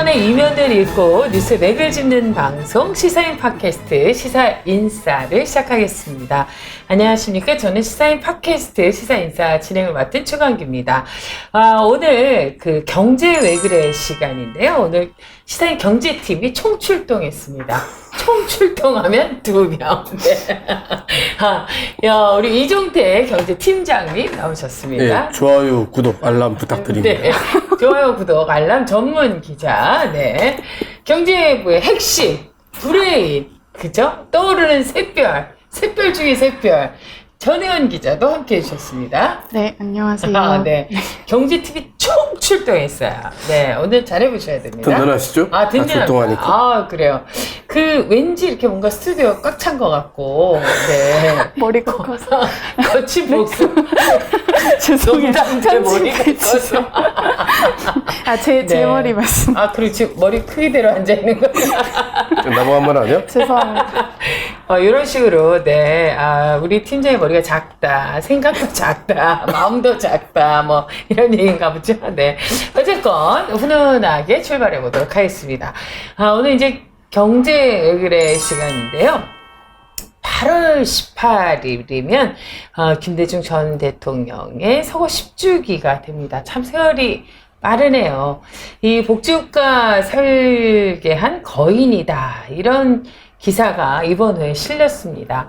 신문의 이면을 읽고 뉴스 맥을 짚는 방송 시사인 팟캐스트 시사인싸를 시작하겠습니다. 안녕하십니까? 저는 시사인 팟캐스트 시사인싸 진행을 맡은 최광규입니다. 오늘 그 경제 왜 그래 시간인데요. 오늘 시사인 경제팀이 총출동했습니다. 총출동하면 2명. 네. 우리 이종태 경제팀장님 나오셨습니다. 네, 좋아요, 구독, 알람 부탁드립니다. 네, 좋아요, 구독, 알람 전문 기자. 네. 경제부의 핵심, 브레인, 그죠? 떠오르는 샛별 중에 샛별. 전혜원 기자도 함께 해주셨습니다. 네, 안녕하세요. 네. 경제팀이 총출동했어요. 네, 오늘 잘해보셔야 됩니다. 든든하시죠? 든든하니까. 그래요. 왠지 이렇게 뭔가 스튜디오 꽉 찬 것 같고, 네. 머리가 커서. 거친 목소리. 죄송해요. 제 머리가 커서. 제 머리 말씀. 그렇지. 머리 크기대로 앉아있는 거야. 넘어간 말 아니야? 죄송합니다. 이런 식으로, 네. 우리 팀장의 머리가 작다, 생각도 작다, 마음도 작다, 뭐, 이런 얘기인가 보죠. 네. 어쨌건, 훈훈하게 출발해 보도록 하겠습니다. 오늘 이제 경제의글의 시간인데요. 8월 18일이면, 김대중 전 대통령의 서거 10주기가 됩니다. 참 세월이 빠르네요. 이 복지국가 설계한 거인이다. 이런 기사가 이번 회에 실렸습니다.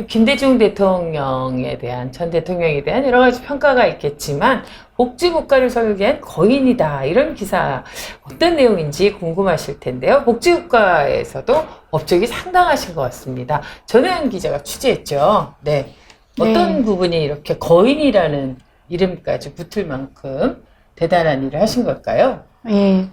김대중 대통령에 대한, 전 대통령에 대한 여러 가지 평가가 있겠지만, 복지국가를 설계한 거인이다. 이런 기사, 어떤 내용인지 궁금하실 텐데요. 복지국가에서도 업적이 상당하신 것 같습니다. 전혜연 기자가 취재했죠. 네. 어떤 부분이 이렇게 거인이라는 이름까지 붙을 만큼 대단한 일을 하신 걸까요? 예,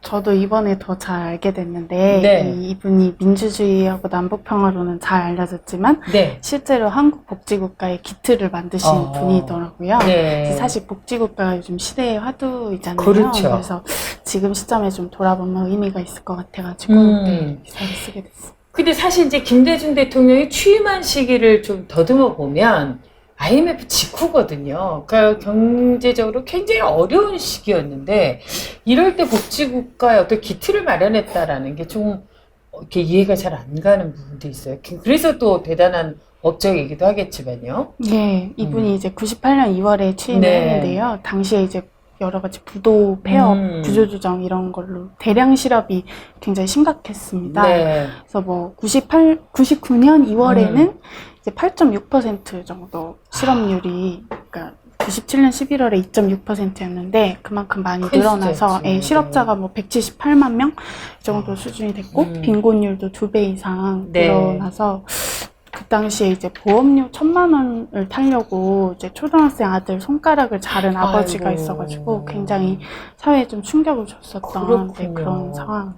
저도 이번에 더 잘 알게 됐는데, 네. 이분이 민주주의하고 남북평화로는 잘 알려졌지만, 네. 실제로 한국 복지국가의 기틀을 만드신 분이더라고요. 네. 사실 복지국가가 요즘 시대의 화두이잖아요. 그렇죠. 그래서 지금 시점에 좀 돌아보면 의미가 있을 것 같아가지고, 네, 기사를 쓰게 됐어요. 근데 사실 이제 김대중 대통령이 취임한 시기를 좀 더듬어 보면, IMF 직후거든요. 그러니까 경제적으로 굉장히 어려운 시기였는데 이럴 때 복지국가의 어떤 기틀을 마련했다라는 게 좀 이렇게 이해가 잘 안 가는 부분도 있어요. 그래서 또 대단한 업적이기도 하겠지만요. 네, 이분이 이제 98년 2월에 취임을 네. 했는데요. 당시에 이제 여러 가지 부도, 폐업, 구조조정 이런 걸로 대량 실업이 굉장히 심각했습니다. 네. 그래서 뭐 99년 2월에는 이제 8.6% 정도 실업률이, 그러니까 97년 11월에 2.6%였는데 그만큼 많이 늘어나서 실업자가 뭐 178만 명 정도 수준이 됐고 빈곤율도 2배 이상 늘어나서 그 당시에 이제 보험료 1,000만 원을 타려고 이제 초등학생 아들 손가락을 자른 아버지가 있어가지고 굉장히 사회에 좀 충격을 줬었던 그런 상황.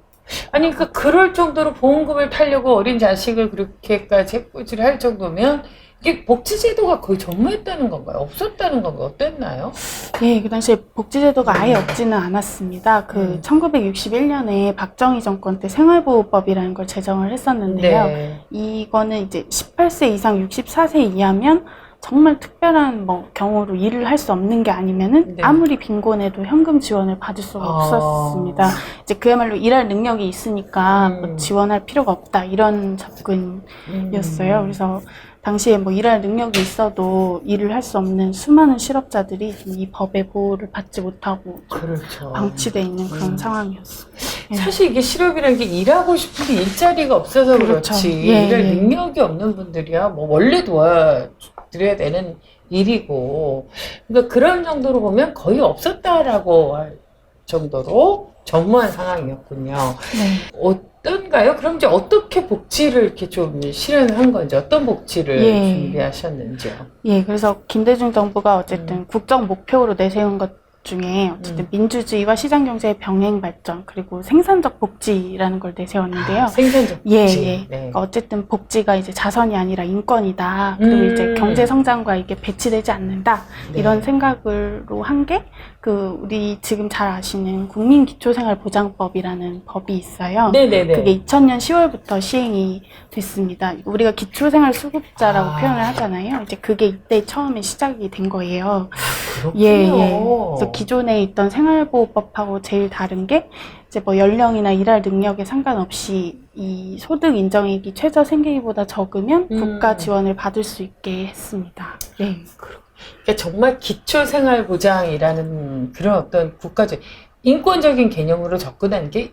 아니, 그럴 정도로 보험금을 타려고 어린 자식을 그렇게까지 해코지를 할 정도면 이게 복지제도가 거의 전무했다는 건가요? 없었다는 건가요? 어땠나요? 예, 그 당시에 복지제도가 아예 없지는 않았습니다. 1961년에 박정희 정권 때 생활보호법이라는 걸 제정을 했었는데요. 네. 이거는 이제 18세 이상 64세 이하면 정말 특별한 뭐 경우로 일을 할 수 없는 게 아니면은 아무리 빈곤해도 현금 지원을 받을 수가 없었습니다. 이제 그야말로 일할 능력이 있으니까 뭐 지원할 필요가 없다 이런 접근이었어요. 그래서 당시에 뭐 일할 능력이 있어도 일을 할 수 없는 수많은 실업자들이 이 법의 보호를 받지 못하고 방치돼 있는 그런 상황이었어요. 사실 이게 실업이라는 게 일하고 싶은데 일자리가 없어서 그렇지 일할 능력이 없는 분들이야 뭐 원래 도와드려야 되는 일이고 그러니까 그런 정도로 보면 거의 없었다라고 할 정도로 전무한 상황이었군요. 어떤가요? 그럼 이제 어떻게 복지를 이렇게 좀 실현한 건지, 어떤 복지를 준비하셨는지요? 예, 그래서 김대중 정부가 어쨌든 국정 목표로 내세운 것 중에 어쨌든 민주주의와 시장경제의 병행 발전 그리고 생산적 복지라는 걸 내세웠는데요. 생산적 복지. 그러니까 어쨌든 복지가 이제 자선이 아니라 인권이다. 그리고 이제 경제 성장과 이게 배치되지 않는다. 이런 생각으로 한 게 우리 지금 잘 아시는 국민기초생활보장법이라는 법이 있어요. 그게 2000년 10월부터 시행이 됐습니다. 우리가 기초생활수급자라고 표현을 하잖아요. 이제 그게 이때 처음에 시작이 된 거예요. 그렇군요. 그래서 기존에 있던 생활보호법하고 제일 다른 게 이제 뭐 연령이나 일할 능력에 상관없이 이 소득 인정액이 최저 생계비보다 적으면 국가 지원을 받을 수 있게 했습니다. 네. 그러니까 정말 기초생활보장이라는 그런 어떤 국가적 인권적인 개념으로 접근한 게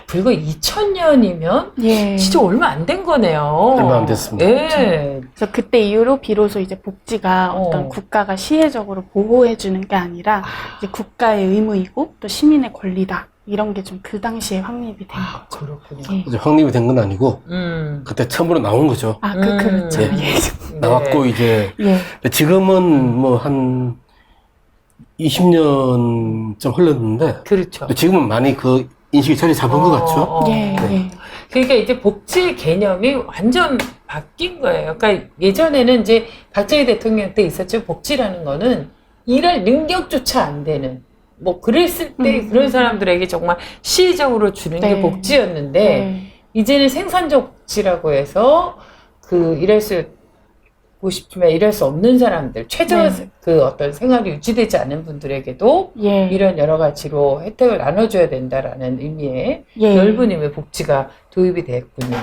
불과 2000년이면 예. 진짜 얼마 안 된 거네요. 얼마 안 됐습니다. 예. 그래서 그때 이후로 비로소 이제 복지가 어떤 국가가 시혜적으로 보호해주는 게 아니라 이제 국가의 의무이고 또 시민의 권리다. 이런 게 좀 그 당시에 확립이 된 거죠. 그렇군요. 예. 이제 확립이 된 건 아니고 그때 처음으로 나온 거죠. 그렇죠. 네. 예. 나왔고 이제 예. 지금은 뭐 한 20년 좀 흘렀는데 그렇죠. 지금은 많이 그 인식이 자리 잡은 것 같죠. 예. 네. 예. 그러니까 이제 복지 개념이 완전 바뀐 거예요. 그러니까 예전에는 이제 박정희 대통령 때 있었죠. 복지라는 거는 일할 능력조차 안 되는 뭐 그랬을 때 그런 사람들에게 정말 시의적으로 주는 게 네. 복지였는데 네. 이제는 생산적 복지라고 해서 그 일할 수 싶지만 일할 수 없는 사람들 최저 네. 그 어떤 생활이 유지되지 않은 분들에게도 예. 이런 여러 가지로 혜택을 나눠줘야 된다라는 의미의 예. 넓은 의미의 복지가 도입이 됐군요.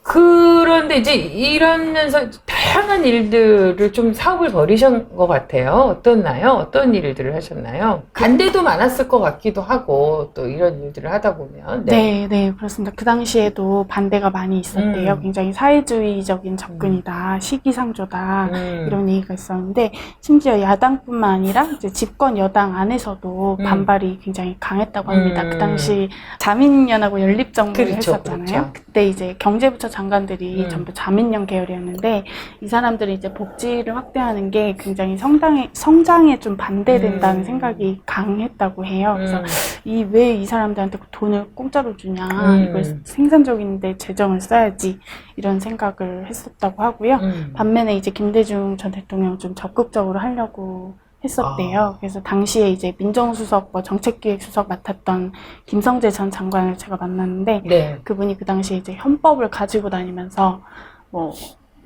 그런데 이제 이러면서 다양한 일들을 좀 사업을 벌이신 것 같아요. 어떻나요? 어떤 일들을 하셨나요? 반대도 많았을 것 같기도 하고 또 이런 일들을 하다 보면 네, 네, 그렇습니다. 그 당시에도 반대가 많이 있었대요. 굉장히 사회주의적인 접근이다, 시기상조다, 이런 얘기가 있었는데, 심지어 야당뿐만 아니라 이제 집권 여당 안에서도 반발이 굉장히 강했다고 합니다. 그 당시 자민연하고 연립정부를 그렇죠, 했었잖아요. 그렇죠. 그때 이제 경제부처 장관들이 전부 자민련 계열이었는데, 이 사람들이 이제 복지를 확대하는 게 굉장히 성장에 좀 반대된다는 생각이 강했다고 해요. 그래서 왜 이 사람들한테 돈을 공짜로 주냐, 이걸 생산적인데 재정을 써야지, 이런 생각을 했었다고 하고요. 반면에 이제 김대중 전 대통령은 좀 적극적으로 하려고 했었대요. 그래서 당시에 이제 민정수석, 정책기획수석 맡았던 김성재 전 장관을 제가 만났는데, 네. 그분이 그 당시에 이제 헌법을 가지고 다니면서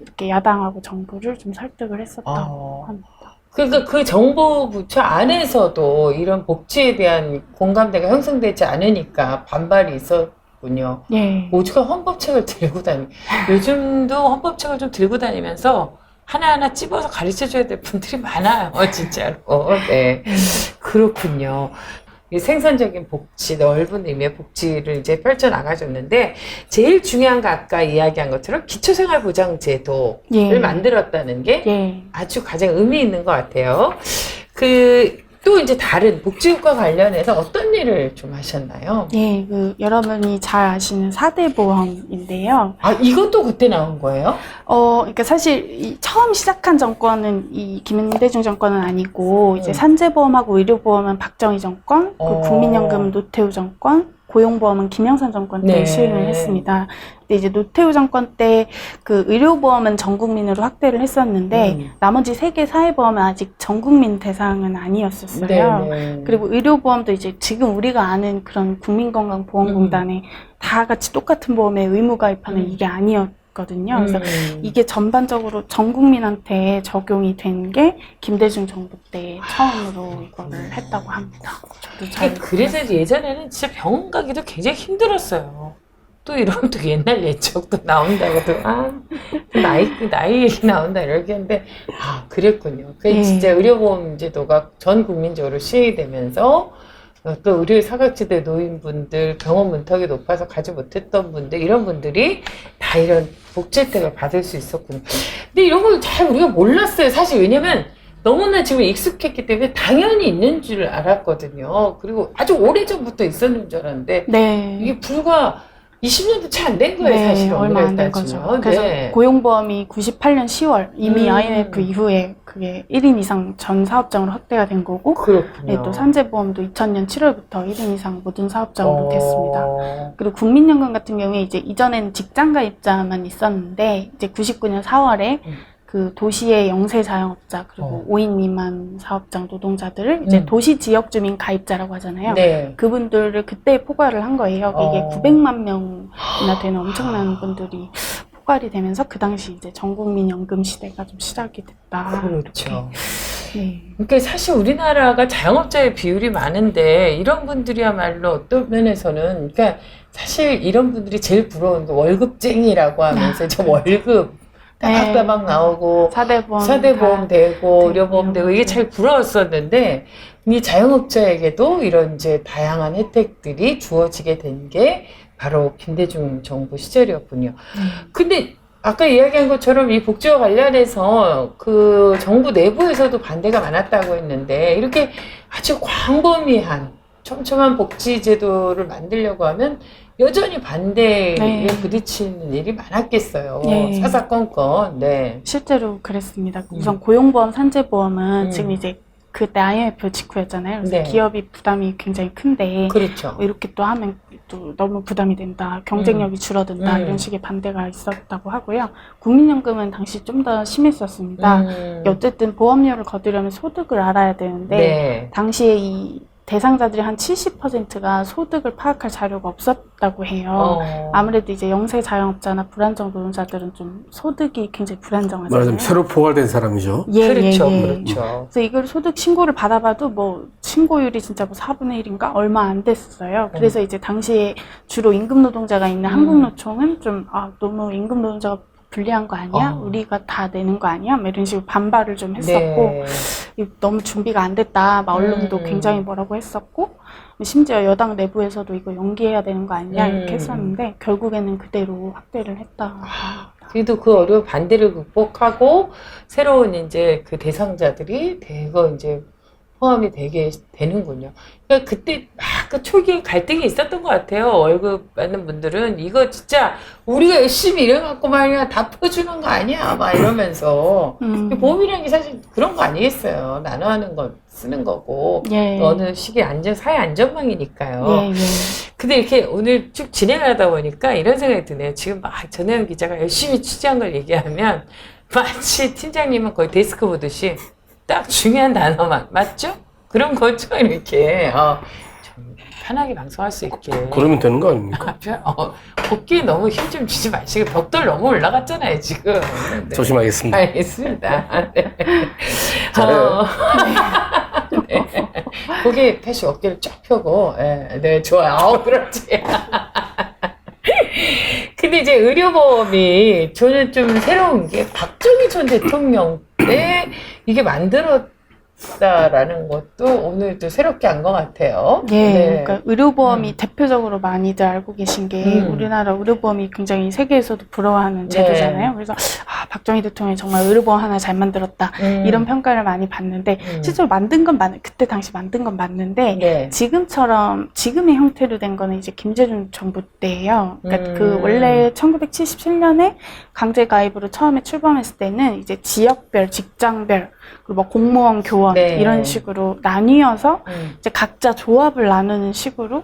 이렇게 야당하고 정부를 좀 설득을 했었다고 합니다. 그러니까 그 정부 부처 안에서도 이런 복지에 대한 공감대가 형성되지 않으니까 반발이 있었군요. 예. 오죽하면 헌법책을 들고 요즘도 헌법책을 좀 들고 다니면서 하나하나 찝어서 가르쳐줘야 될 분들이 많아요. 진짜로. 네. 그렇군요. 이 생산적인 복지, 넓은 의미의 복지를 이제 펼쳐나가셨는데, 제일 중요한 거 아까 이야기한 것처럼 기초생활보장제도를 만들었다는 게 아주 가장 의미 있는 것 같아요. 또 이제 다른 복지효과 관련해서 어떤 일을 좀 하셨나요? 예, 여러분이 잘 아시는 4대 보험인데요. 이것도 그때 나온 거예요? 그러니까 사실 처음 시작한 정권은 이 김대중 정권은 아니고, 이제 산재보험하고 의료보험은 박정희 정권, 그 국민연금은 노태우 정권, 고용보험은 김영삼 정권 때 시행을 했습니다. 근데 이제 노태우 정권 때 그 의료보험은 전 국민으로 확대를 했었는데 나머지 3개 사회보험은 아직 전 국민 대상은 아니었었어요. 그리고 의료보험도 이제 지금 우리가 아는 그런 국민건강보험공단에 다 같이 똑같은 보험에 의무 가입하는 이게 아니었거든요. 그래서 이게 전반적으로 전 국민한테 적용이 된 게 김대중 정부 때 처음으로 이거를 했다고 합니다. 저도 잘 그래서 예전에는 진짜 병원 가기도 굉장히 힘들었어요. 또 이러면 또 옛날 옛적도 나온다고 나이 얘기 나온다 이렇게 했는데 그랬군요. 그게 진짜 의료보험 제도가 전 국민적으로 시행이 되면서 또 의료 사각지대 노인분들, 병원 문턱이 높아서 가지 못했던 분들, 이런 분들이 다 이런 복지 혜택을 받을 수 있었군요. 근데 이런 걸 잘 우리가 몰랐어요. 사실 왜냐면 너무나 지금 익숙했기 때문에 당연히 있는 줄 알았거든요. 그리고 아주 오래전부터 있었는 줄 알았는데 이게 불과 20년도 채 안 된 거예요, 사실. 얼마 안 된 거죠. 그래서 고용보험이 98년 10월 이미 IMF 이후에 그게 1인 이상 전 사업장으로 확대가 된 거고, 그렇군요. 또 산재보험도 2000년 7월부터 1인 이상 모든 사업장으로 됐습니다. 그리고 국민연금 같은 경우에 이제 이전에는 직장가입자만 있었는데 이제 99년 4월에 그 도시의 영세 자영업자 그리고 5인 미만 사업장 노동자들을 이제 도시 지역 주민 가입자라고 하잖아요. 그분들을 그때 포괄을 한 거예요. 이게 900만 명이나 되는 엄청난 분들이 포괄이 되면서 그 당시 이제 전국민 연금 시대가 좀 시작이 됐다. 그렇죠. 네. 그러니까 사실 우리나라가 자영업자의 비율이 많은데 이런 분들이야말로 어떤 면에서는 그러니까 사실 이런 분들이 제일 부러운 게 월급쟁이라고 하면서 저 월급 따박따박 나오고 4대 보험, 4대 보험 되고 네, 의료보험 되고 이게 잘 부러웠었는데 이 자영업자에게도 이런 이제 다양한 혜택들이 주어지게 된 게 바로 김대중 정부 시절이었군요. 근데 아까 이야기한 것처럼 이 복지와 관련해서 그 정부 내부에서도 반대가 많았다고 했는데 이렇게 아주 광범위한 촘촘한 복지 제도를 만들려고 하면 여전히 반대에 네. 부딪히는 일이 많았겠어요. 네. 사사건건. 네. 실제로 그랬습니다. 우선 고용보험, 산재보험은 음. 지금 이제 그때 IMF 직후였잖아요. 그래서 네. 기업이 부담이 굉장히 큰데 그렇죠. 이렇게 또 하면 또 너무 부담이 된다, 경쟁력이 줄어든다 이런 식의 반대가 있었다고 하고요. 국민연금은 당시 좀 더 심했었습니다. 어쨌든 보험료를 거두려면 소득을 알아야 되는데 네. 당시에 이 대상자들이 한 70%가 소득을 파악할 자료가 없었다고 해요. 아무래도 이제 영세 자영업자나 불안정 노동자들은 좀 소득이 굉장히 불안정하잖아요. 말하자면 새로 포괄된 사람이죠. 그렇죠. 예. 그렇죠. 그래서 이걸 소득 신고를 받아봐도 뭐 신고율이 진짜 뭐 4분의 1인가 얼마 안 됐어요. 그래서 이제 당시에 주로 임금 노동자가 있는 한국노총은 좀 너무 임금 노동자가 불리한 거 아니야? 우리가 다 내는 거 아니야? 뭐 이런 식으로 반발을 좀 했었고 네. 너무 준비가 안 됐다. 막 언론도 굉장히 뭐라고 했었고 심지어 여당 내부에서도 이거 연기해야 되는 거 아니냐 이렇게 했었는데 결국에는 그대로 확대를 했다. 그래도 그 어려운 반대를 극복하고 새로운 이제 그 대상자들이 대거 이제 포함이 되게 되는군요. 그러니까 그때 막 그 초기에 갈등이 있었던 것 같아요. 월급 받는 분들은 이거 진짜 우리가 열심히 일해갖고 말이야 다 퍼주는 거 아니야 막 이러면서 보험이라는 게 사실 그런 거 아니겠어요. 나눠하는 거 쓰는 거고 예. 어느 시기 사회 안전망이니까요. 예. 근데 이렇게 오늘 쭉 진행하다 보니까 이런 생각이 드네요. 지금 막 전혜연 기자가 열심히 취재한 걸 얘기하면 마치 팀장님은 거의 데스크 보듯이 딱 중요한 단어만 맞죠? 그런 거죠 이렇게 좀 편하게 방송할 수 있게. 그러면 되는 거 아닙니까? 복귀에 너무 힘 좀 주지 마시고 벽돌 너무 올라갔잖아요 지금. 네. 조심하겠습니다. 알겠습니다. 네. 잘해요. 네. 고개 펴시 어깨를 쫙 펴고 네 좋아요. 그렇지. 근데 이제 의료보험이 저는 좀 새로운 게 박정희 전 대통령 때 이게 만들었다라는 것도 오늘 또 새롭게 한 것 같아요. 예, 네. 그러니까 의료보험이 대표적으로 많이들 알고 계신 게 우리나라 의료보험이 굉장히 세계에서도 부러워하는 제도잖아요. 그래서 박정희 대통령이 정말 의료보험 하나 잘 만들었다 이런 평가를 많이 받는데 실제로 만든 건 그때 당시 만든 건 맞는데 네. 지금의 형태로 된 거는 이제 김대중 정부 때예요. 그러니까 그 원래 1977년에 강제 가입으로 처음에 출범했을 때는 이제 지역별, 직장별 그리고 뭐 공무원, 교원 네. 이런 식으로 나뉘어서 이제 각자 조합을 나누는 식으로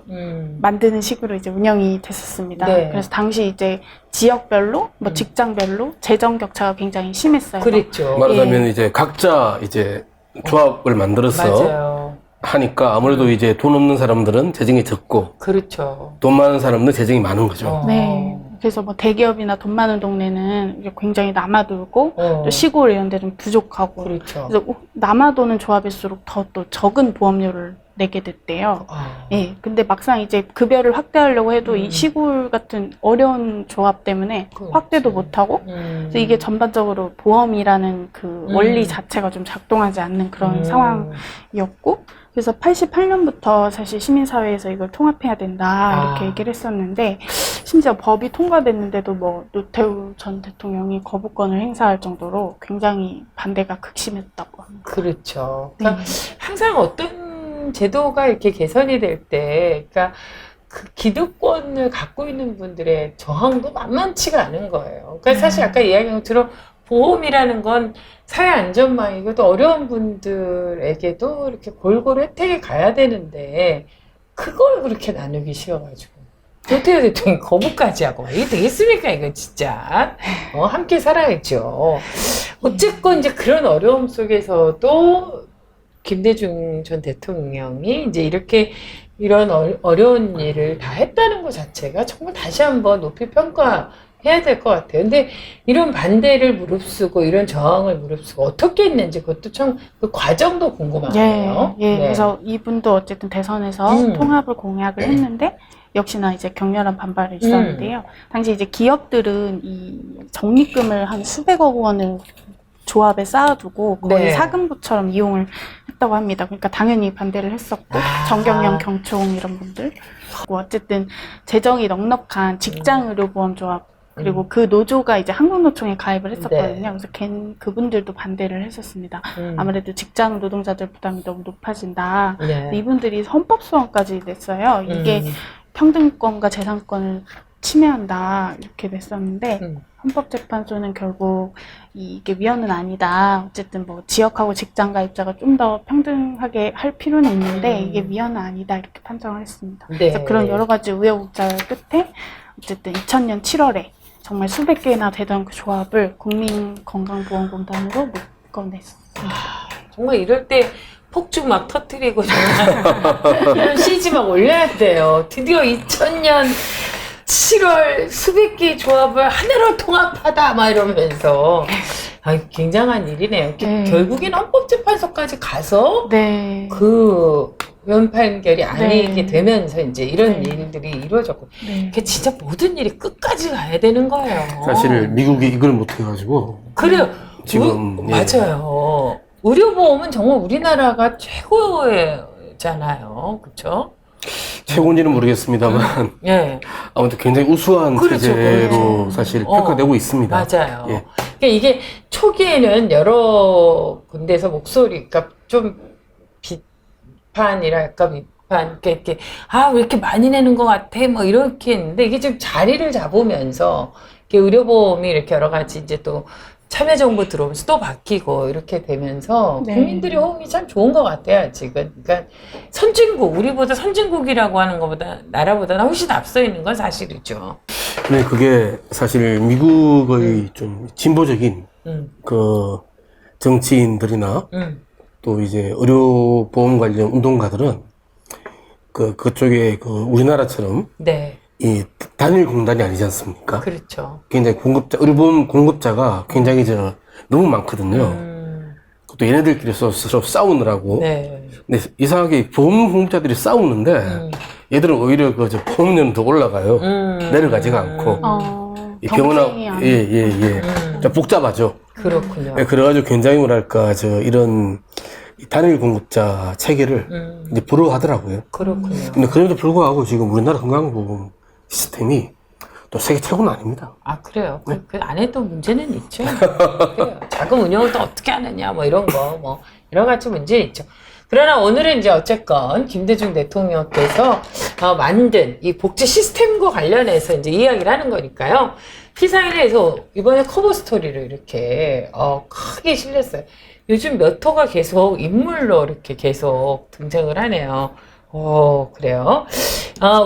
만드는 식으로 이제 운영이 됐었습니다. 네. 그래서 당시 이제 지역별로, 뭐 직장별로 재정 격차가 굉장히 심했어요. 그랬죠. 말하자면 이제 각자 이제 조합을 만들어서 맞아요. 하니까 아무래도 이제 돈 없는 사람들은 재정이 적고 그렇죠. 돈 많은 사람들은 재정이 많은 거죠. 네. 그래서 뭐 대기업이나 돈 많은 동네는 이제 굉장히 남아돌고 또 시골 이런 데는 부족하고 그렇죠. 그래서 남아도는 조합일수록 더 또 적은 보험료를 내게 됐대요. 예. 근데 막상 이제 급여를 확대하려고 해도 이 시골 같은 어려운 조합 때문에 그렇지. 확대도 못하고 그래서 이게 전반적으로 보험이라는 그 원리 자체가 좀 작동하지 않는 그런 상황이었고 그래서 88년부터 사실 시민사회에서 이걸 통합해야 된다 이렇게 얘기를 했었는데 심지어 법이 통과됐는데도 뭐 노태우 전 대통령이 거부권을 행사할 정도로 굉장히 반대가 극심했다고 합니다. 그렇죠. 그러니까 항상 어떤 제도가 이렇게 개선이 될 때, 그러니까 그 기득권을 갖고 있는 분들의 저항도 만만치가 않은 거예요. 그러니까 사실 아까 이야기한 것처럼 보험이라는 건 사회 안전망이고 또 어려운 분들에게도 이렇게 골고루 혜택이 가야 되는데 그걸 그렇게 나누기 싫어가지고 노태우 대통령이 거부까지 하고 이게 되겠습니까 이거 진짜 함께 살아야죠. 어쨌건 이제 그런 어려움 속에서도 김대중 전 대통령이 이제 이렇게 이런 어려운 일을 다 했다는 것 자체가 정말 다시 한번 높이 평가해야 해야 될 것 같아요. 근데 이런 반대를 무릅쓰고 이런 저항을 무릅쓰고 어떻게 했는지 그것도 참 그 과정도 궁금하네요. 네. 그래서 이분도 어쨌든 대선에서 통합을 공약을 했는데 역시나 이제 격렬한 반발이 있었는데요. 당시 이제 기업들은 이 적립금을 한 수백억 원을 조합에 쌓아두고 거의 네. 사금부처럼 이용을 했다고 합니다. 그러니까 당연히 반대를 했었고 정경련, 경총 이런 분들 그리고 어쨌든 재정이 넉넉한 직장의료보험조합 그리고 그 노조가 이제 한국노총에 가입을 했었거든요. 그래서 그분들도 반대를 했었습니다. 아무래도 직장 노동자들 부담이 너무 높아진다. 네. 이분들이 헌법소원까지 냈어요. 이게 평등권과 재산권을 침해한다 이렇게 냈었는데 헌법재판소는 결국 이게 위헌은 아니다. 어쨌든 뭐 지역하고 직장 가입자가 좀 더 평등하게 할 필요는 있는데 이게 위헌은 아니다 이렇게 판정을 했습니다. 네. 그래서 그런 여러 가지 우여곡절 끝에 어쨌든 2000년 7월에 정말 수백 개나 되던 그 조합을 국민건강보험공단으로 묶어냈습니다. 정말 이럴 때 폭죽 막 터뜨리고 정말 이런 CG 막 올려야 돼요. 드디어 2000년 7월 수백 개의 조합을 하나로 통합하다 막 이러면서 굉장한 일이네요. 결국엔 헌법재판소까지 가서 네. 그 위헌 판결이 아니게 네. 되면서 이제 이런 일들이 이루어졌고 그게 진짜 모든 일이 끝까지 가야 되는 거예요. 사실 미국이 이걸 못 해가지고 그래요. 지금 맞아요. 의료보험은 정말 우리나라가 최고잖아요. 그렇죠? 최고인지는 모르겠습니다만 예. 아무튼 굉장히 우수한 그렇죠, 체제로 그렇죠. 사실 평가되고 있습니다. 맞아요. 예. 그러니까 이게 초기에는 여러 군데서 목소리가 좀 비판이랄까 이렇게 왜 이렇게 많이 내는 것 같아 뭐 이렇게 했는데 이게 좀 자리를 잡으면서 이렇게 의료보험이 이렇게 여러 가지 이제 또 참여정부 들어오면서 또 바뀌고 이렇게 되면서 국민들이 호응이 참 좋은 것 같아요 지금. 그러니까 선진국 우리보다 선진국이라고 하는 것보다 나라보다 훨씬 앞서 있는 건 사실이죠. 근데 그게 사실 미국의 좀 진보적인 그 정치인들이나 또 이제 의료보험 관련 운동가들은 그쪽에 우리나라처럼 네. 이 단일 공단이 아니지 않습니까? 그렇죠. 굉장히 의료보험 공급자가 굉장히 너무 많거든요. 또 얘네들끼리 서로 싸우느라고. 네. 근데 이상하게 보험 공급자들이 싸우는데 얘들은 오히려 보험료는 더 올라가요. 내려가지가 않고. 이 병원하고 좀 복잡하죠. 그렇군요. 네, 그래가지고 굉장히 뭐랄까 이런 단일 공급자 체계를 이제 부러워하더라고요. 그렇군요. 근데 그럼에도 불구하고 지금 우리나라 건강보험 시스템이 또 세계 최고는 아닙니다. 아, 그래요? 그 안에 또 문제는 있죠. 그래요. 자금 운영을 또 어떻게 하느냐, 뭐 이런 거, 뭐 여러 가지 문제 있죠. 그러나 오늘은 이제 어쨌건 김대중 대통령께서 만든 이 복지 시스템과 관련해서 이제 이야기를 하는 거니까요. 피사인에서 이번에 커버 스토리를 이렇게 크게 실렸어요. 요즘 몇 호가 계속 인물로 이렇게 계속 등장을 하네요. 그래요.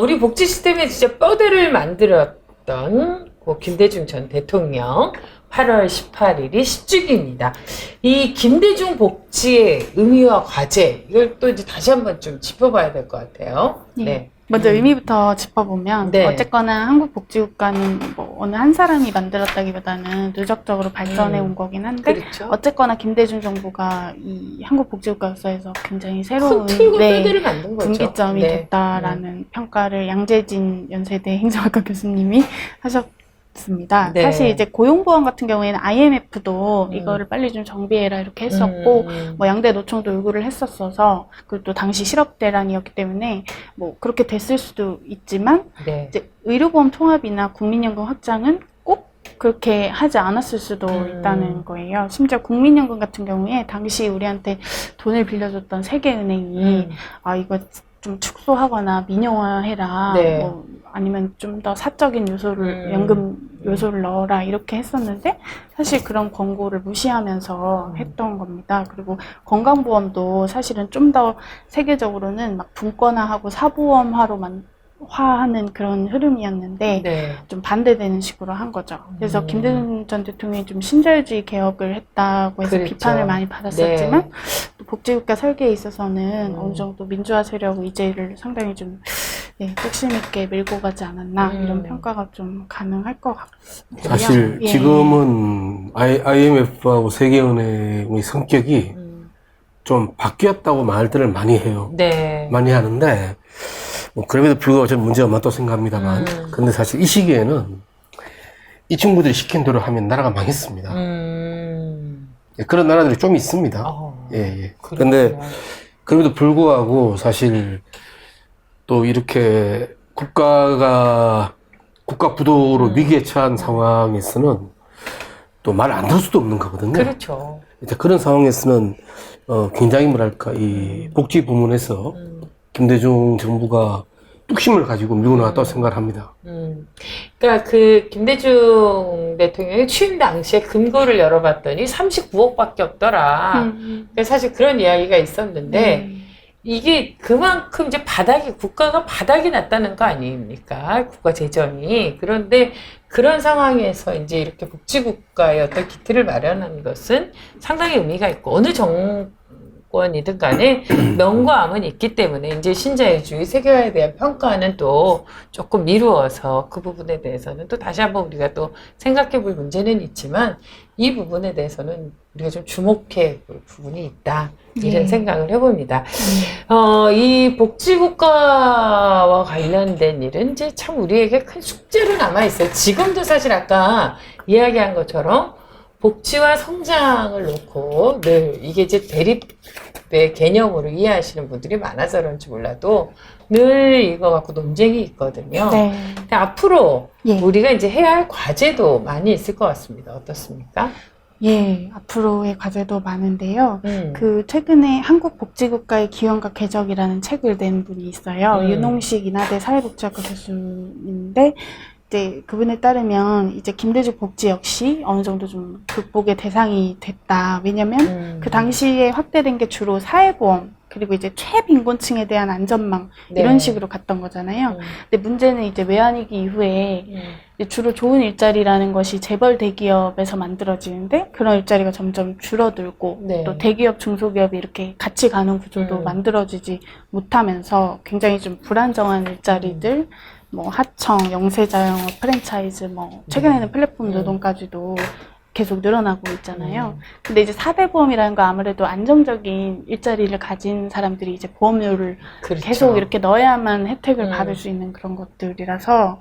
우리 복지 시스템에 진짜 뼈대를 만들었던 김대중 전 대통령 8월 18일이 10주기입니다. 이 김대중 복지의 의미와 과제, 이걸 또 이제 다시 한번 좀 짚어봐야 될 것 같아요. 네. 먼저 의미부터 짚어보면 네. 어쨌거나 한국복지국가는 뭐 어느 한 사람이 만들었다기보다는 누적적으로 발전해 온 거긴 한데 그렇죠. 어쨌거나 김대중 정부가 이 한국복지국가 역사에서 굉장히 새로운 큰 틀과 뼈대를 만든 거죠. 분기점이 네. 됐다라는 평가를 양재진 연세대 행정학과 교수님이 하셨습니다. 네. 사실 이제 고용보험 같은 경우에는 IMF도 이거를 빨리 좀 정비해라 이렇게 했었고 뭐 양대 노총도 요구를 했었어서 그리고 또 당시 실업 대란이었기 때문에 뭐 그렇게 됐을 수도 있지만 네. 이제 의료보험 통합이나 국민연금 확장은 꼭 그렇게 하지 않았을 수도 있다는 거예요. 심지어 국민연금 같은 경우에 당시 우리한테 돈을 빌려줬던 세계은행이 이거 좀 축소하거나 민영화해라. 네. 뭐 아니면 좀 더 사적인 요소를 연금 요소를 넣어라 이렇게 했었는데 사실 그런 권고를 무시하면서 했던 겁니다. 그리고 건강보험도 사실은 좀 더 세계적으로는 막 분권화하고 사보험화하는 그런 흐름이었는데 네. 좀 반대되는 식으로 한 거죠. 그래서 김대중 전 대통령이 좀 신자유주의 개혁을 했다고 해서 그렇죠. 비판을 많이 받았었지만 네. 또 복지국가 설계에 있어서는 어느 정도 민주화 세력 의제를 상당히 좀 뚝심 있게 밀고 가지 않았나 이런 평가가 좀 가능할 것 같고요. 사실 예. 지금은 IMF하고 세계은행의 성격이 좀 바뀌었다고 말들을 많이 해요. 네. 많이 하는데 뭐 그럼에도 불구하고 저는 문제가 많다고 생각합니다만 근데 사실 이 시기에는 이 친구들이 시킨 대로 하면 나라가 망했습니다. 예, 그런 나라들이 좀 있습니다. 예. 근데 그럼에도 불구하고 사실 또 이렇게 국가 부도로 위기에 처한 상황에서는 또 말 안 들을 수도 없는 거거든요. 그렇죠. 이제 그런 상황에서는 굉장히 뭐랄까 이 복지 부문에서 김대중 정부가 뚝심을 가지고 밀고 나왔다고 생각을 합니다. 그러니까 그 김대중 대통령이 취임 당시에 금고를 열어봤더니 39억밖에 없더라. 그러니까 사실 그런 이야기가 있었는데 이게 그만큼 이제 국가가 바닥이 났다는 거 아닙니까? 국가 재정이. 그런데 그런 상황에서 이제 이렇게 복지국가의 어떤 기틀을 마련하는 것은 상당히 의미가 있고, 어느 정권이든 간에 명과 암은 있기 때문에 이제 신자유주의, 세계화에 대한 평가는 또 조금 미루어서 그 부분에 대해서는 또 다시 한번 우리가 또 생각해 볼 문제는 있지만, 이 부분에 대해서는 우리가 좀 주목해 볼 부분이 있다. 이런 생각을 해봅니다. 이 복지국가와 관련된 일은 이제 참 우리에게 큰 숙제로 남아있어요. 지금도 사실 아까 이야기한 것처럼 복지와 성장을 놓고 늘 이게 이제 대립의 개념으로 이해하시는 분들이 많아서 그런지 몰라도 늘 이거 갖고 논쟁이 있거든요. 네. 근데 앞으로 예. 우리가 이제 해야 할 과제도 많이 있을 것 같습니다. 어떻습니까? 예, 앞으로의 과제도 많은데요. 그 최근에 한국복지국가의 기원과 궤적이라는 책을 낸 분이 있어요. 윤홍식 인하대 사회복지학과 교수인데, 이제 그분에 따르면 이제 김대중 복지 역시 어느 정도 좀 극복의 대상이 됐다. 왜냐면 그 당시에 확대된 게 주로 사회보험, 그리고 이제 최빈곤층에 대한 안전망, 이런 식으로 갔던 거잖아요. 근데 문제는 이제 외환위기 이후에 이제 주로 좋은 일자리라는 것이 재벌 대기업에서 만들어지는데, 그런 일자리가 점점 줄어들고 또 대기업, 중소기업이 이렇게 같이 가는 구조도 만들어지지 못하면서 굉장히 좀 불안정한 일자리들, 뭐 하청, 영세자영업, 프랜차이즈, 뭐 최근에는 플랫폼 노동까지도 계속 늘어나고 있잖아요. 근데 이제 사대보험이라는 거 아무래도 안정적인 일자리를 가진 사람들이 이제 보험료를 그렇죠. 계속 이렇게 넣어야만 혜택을 받을 수 있는 그런 것들이라서,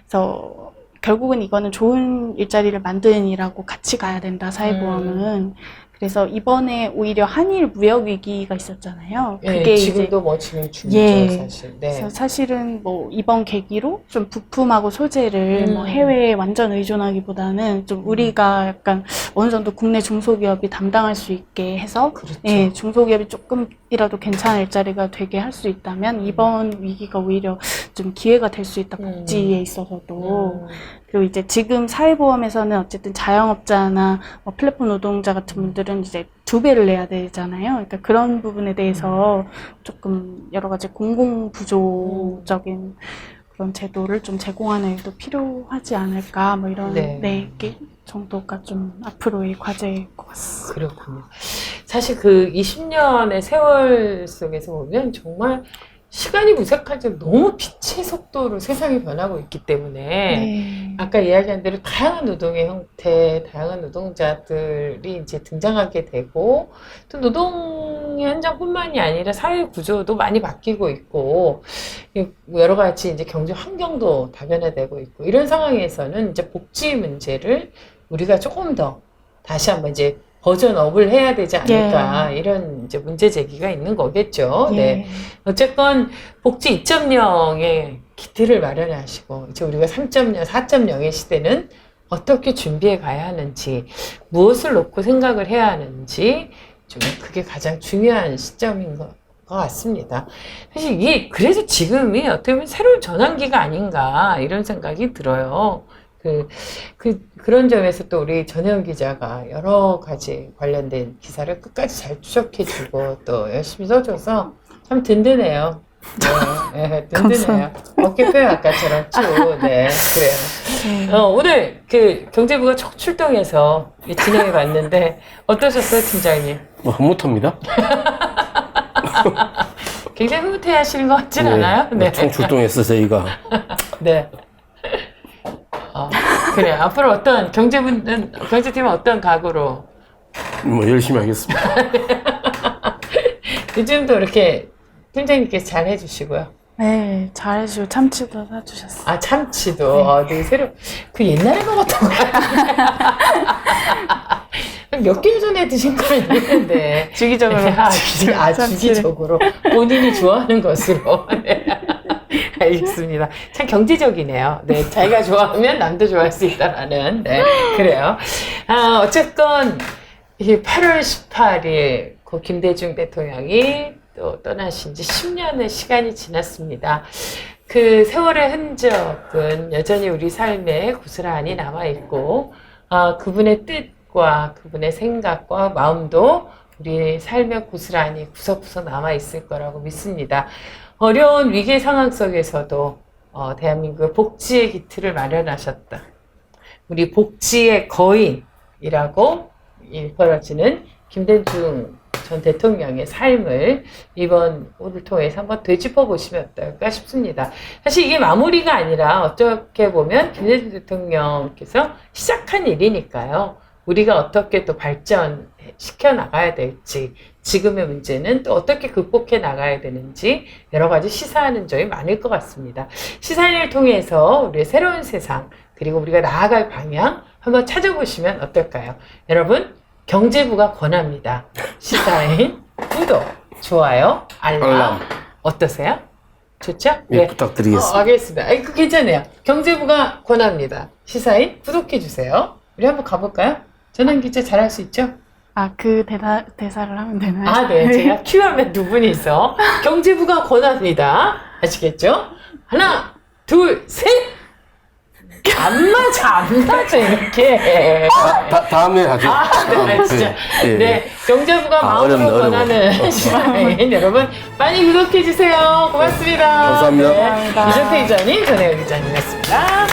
그래서 결국은 이거는 좋은 일자리를 만드는 일하고 같이 가야 된다, 사회보험은. 그래서 이번에 오히려 한일 무역 위기가 있었잖아요. 그게 지금도 뭐 지금 중이죠, 사실. 네. 그래서 사실은 뭐 이번 계기로 좀 부품하고 소재를 뭐 해외에 완전 의존하기보다는 좀 우리가 약간 어느 정도 국내 중소기업이 담당할 수 있게 해서 예, 중소기업이 조금이라도 괜찮은 일자리가 되게 할 수 있다면 이번 위기가 오히려 좀 기회가 될 수 있다, 복지에 있어서도. 그리고 이제 지금 사회보험에서는 어쨌든 자영업자나 뭐 플랫폼 노동자 같은 분들은 이제 2배를 내야 되잖아요. 그러니까 그런 부분에 대해서 조금 여러 가지 공공부조적인 그런 제도를 좀 제공하는 일도 필요하지 않을까, 뭐 이런 게 정도가 좀 앞으로의 과제일 것 같습니다. 그렇군요. 사실 그 20년의 세월 속에서 보면 정말 시간이 무색하지 너무 빛의 속도로 세상이 변하고 있기 때문에 아까 이야기한 대로 다양한 노동의 형태, 다양한 노동자들이 이제 등장하게 되고, 또 노동의 현장뿐만이 아니라 사회 구조도 많이 바뀌고 있고, 여러 가지 이제 경제 환경도 다변화되고 있고, 이런 상황에서는 이제 복지 문제를 우리가 조금 더 다시 한번 이제 버전업을 해야 되지 않을까, 이런 이제 문제 제기가 있는 거겠죠. 네. 어쨌건 복지 2.0의 기틀을 마련하시고, 이제 우리가 3.0, 4.0의 시대는 어떻게 준비해 가야 하는지, 무엇을 놓고 생각을 해야 하는지, 좀 그게 가장 중요한 시점인 것 같습니다. 사실 이게 그래서 지금이 어떻게 보면 새로운 전환기가 아닌가, 이런 생각이 들어요. 그런 점에서 또 우리 전혜연 기자가 여러 가지 관련된 기사를 끝까지 잘 추적해주고 또 열심히 써줘서 참 든든해요. 네, 든든해요. 어깨뼈 아까처럼 쭉. 네, 그래요. 오늘 그 경제부가 첫 출동해서 진행해 봤는데 어떠셨어요, 팀장님? 뭐 흐뭇합니다. 굉장히 흐뭇해 하시는 것 같진 네, 않아요? 네. 총 출동해서 저희가 네. 그래. 앞으로 어떤 경제팀은 어떤 각오로? 뭐 열심히 하겠습니다. 요즘도 이렇게 팀장님께서 잘 해주시고요. 네, 잘해주고 참치도 사주셨어요. 아, 참치도. 되게 새로, 그 옛날에 먹었던 거 같아요. 몇 개월 전에 드신 거 있는데. 주기적으로 참치를. 주기적으로. 본인이 좋아하는 것으로. 네. 알겠습니다. 참 경제적이네요. 네, 자기가 좋아하면 남도 좋아할 수 있다라는. 네, 그래요. 어쨌건, 이게 8월 18일, 고 김대중 대통령이 또 떠나신 지 10년의 시간이 지났습니다. 그 세월의 흔적은 여전히 우리 삶에 고스란히 남아있고, 그분의 뜻과 그분의 생각과 마음도 우리 삶에 고스란히 구석구석 남아있을 거라고 믿습니다. 어려운 위기 상황 속에서도 대한민국의 복지의 기틀을 마련하셨다. 우리 복지의 거인이라고 일컬어지는 김대중 전 대통령의 삶을 이번 호를 통해서 한번 되짚어 보시면 어떨까 싶습니다. 사실 이게 마무리가 아니라 어떻게 보면 김대중 대통령께서 시작한 일이니까요. 우리가 어떻게 또 발전시켜 나가야 될지, 지금의 문제는 또 어떻게 극복해 나가야 되는지 여러 가지 시사하는 점이 많을 것 같습니다. 시사를 통해서 우리의 새로운 세상, 그리고 우리가 나아갈 방향 한번 찾아보시면 어떨까요? 여러분, 경제부가 권합니다. 시사인 구독, 좋아요, 알람. 어떠세요? 좋죠? 네, 부탁드리겠습니다. 알겠습니다. 그 괜찮아요. 경제부가 권합니다. 시사인 구독해주세요. 우리 한번 가볼까요? 전환 기자 잘할 수 있죠? 그 대사를 하면 되나요? 네. 제가 큐하면 두 분이서 경제부가 권합니다. 아시겠죠? 하나, 둘, 셋! 안 맞아, 이렇게. 다음에 하죠. 네, 진짜. 네, 네, 경제부가 마음으로 어렵네. 권하는 시사인 여러분, 많이 구독해주세요. 고맙습니다. 감사합니다. 네, 이정태 기자님, 전혜영 기자님이었습니다.